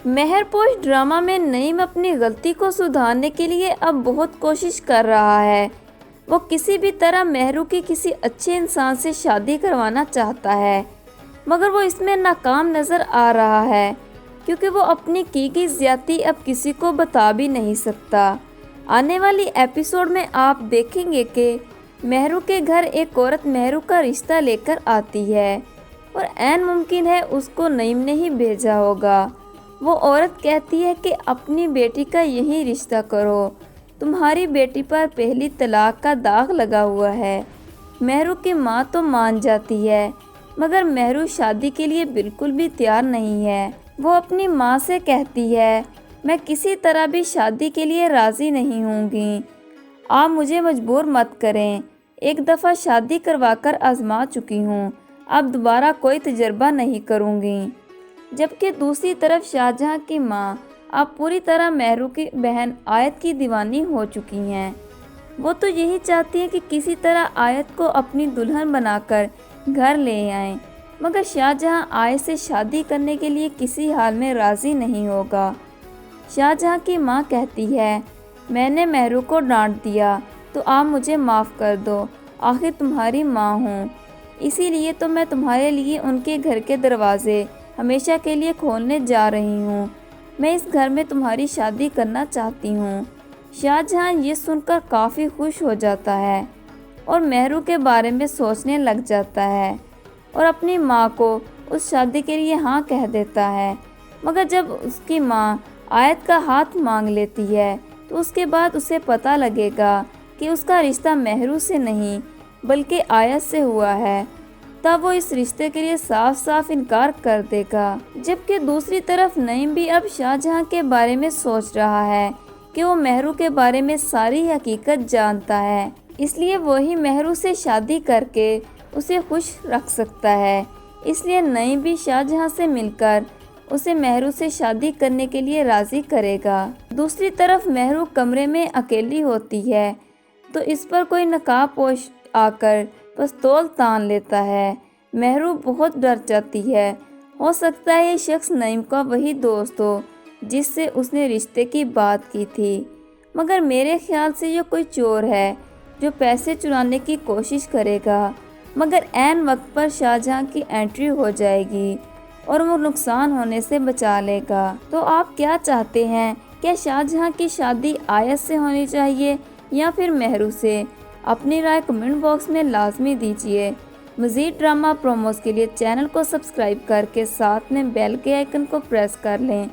मेहरपोश drama में नईम अपनी गलती को सुधारने के लिए अब बहुत कोशिश कर रहा है। वो किसी भी तरह मेहरू की किसी अच्छे इंसान से शादी करवाना चाहता है, मगर वो इसमें नाकाम नज़र आ रहा है क्योंकि वो अपनी की गई ज्यादती अब किसी को बता भी नहीं सकता। आने वाली एपिसोड में आप देखेंगे कि मेहरू के घर एक औरत मेहरू का रिश्ता लेकर आती है और ऐन मुमकिन है उसको नईम ने ही भेजा होगा। वो औरत कहती है कि अपनी बेटी का यही रिश्ता करो, तुम्हारी बेटी पर पहली तलाक का दाग लगा हुआ है। मेहरू की माँ तो मान जाती है, मगर मेहरू शादी के लिए बिल्कुल भी तैयार नहीं है। वो अपनी माँ से कहती है, मैं किसी तरह भी शादी के लिए राज़ी नहीं होंगी, आप मुझे मजबूर मत करें। एक दफ़ा शादी करवाकर आजमा चुकी हूँ, अब दोबारा कोई तजर्बा नहीं करूँगी। जबकि दूसरी तरफ शाहजहां की माँ अब पूरी तरह मेहरू की बहन आयत की दीवानी हो चुकी हैं। वो तो यही चाहती है कि किसी तरह आयत को अपनी दुल्हन बनाकर घर ले आएं, मगर शाहजहां आयत से शादी करने के लिए किसी हाल में राज़ी नहीं होगा। शाहजहां की माँ कहती है, मैंने मेहरू को डांट दिया तो आप मुझे माफ़ कर दो, आखिर तुम्हारी माँ हूँ, इसीलिए तो मैं तुम्हारे लिए उनके घर के दरवाजे हमेशा के लिए खोलने जा रही हूँ। मैं इस घर में तुम्हारी शादी करना चाहती हूँ। शाहजहां ये सुनकर काफ़ी खुश हो जाता है और मेहरू के बारे में सोचने लग जाता है और अपनी माँ को उस शादी के लिए हाँ कह देता है। मगर जब उसकी माँ आयत का हाथ मांग लेती है तो उसके बाद उसे पता लगेगा कि उसका रिश्ता मेहरू से नहीं बल्कि आयत से हुआ है, तब वो इस रिश्ते के लिए साफ साफ इनकार कर देगा। जबकि दूसरी तरफ नईम भी अब शाहजहां के बारे में सोच रहा है कि वो मेहरू के बारे में सारी हकीकत जानता है, इसलिए वही मेहरू से शादी करके उसे खुश रख सकता है। इसलिए नईम भी शाहजहां से मिलकर उसे मेहरू से शादी करने के लिए राज़ी करेगा। दूसरी तरफ मेहरू कमरे में अकेली होती है तो इस पर कोई नकाबपोश आकर पिस्तौल तान लेता है। मेहरू बहुत डर जाती है, हो सकता है ये शख्स नईम का वही दोस्त हो जिससे उसने रिश्ते की बात की थी, मगर मेरे ख्याल से ये कोई चोर है जो पैसे चुराने की कोशिश करेगा। मगर ऐन वक्त पर शाहजहां की एंट्री हो जाएगी और वो नुकसान होने से बचा लेगा। तो आप क्या चाहते हैं, क्या शाहजहां की शादी आयत से होनी चाहिए या फिर मेहरू से? अपनी राय कमेंट बॉक्स में लाजमी दीजिए। मज़ीद ड्रामा प्रोमोस के लिए चैनल को सब्सक्राइब करके साथ में बेल के आइकन को प्रेस कर लें।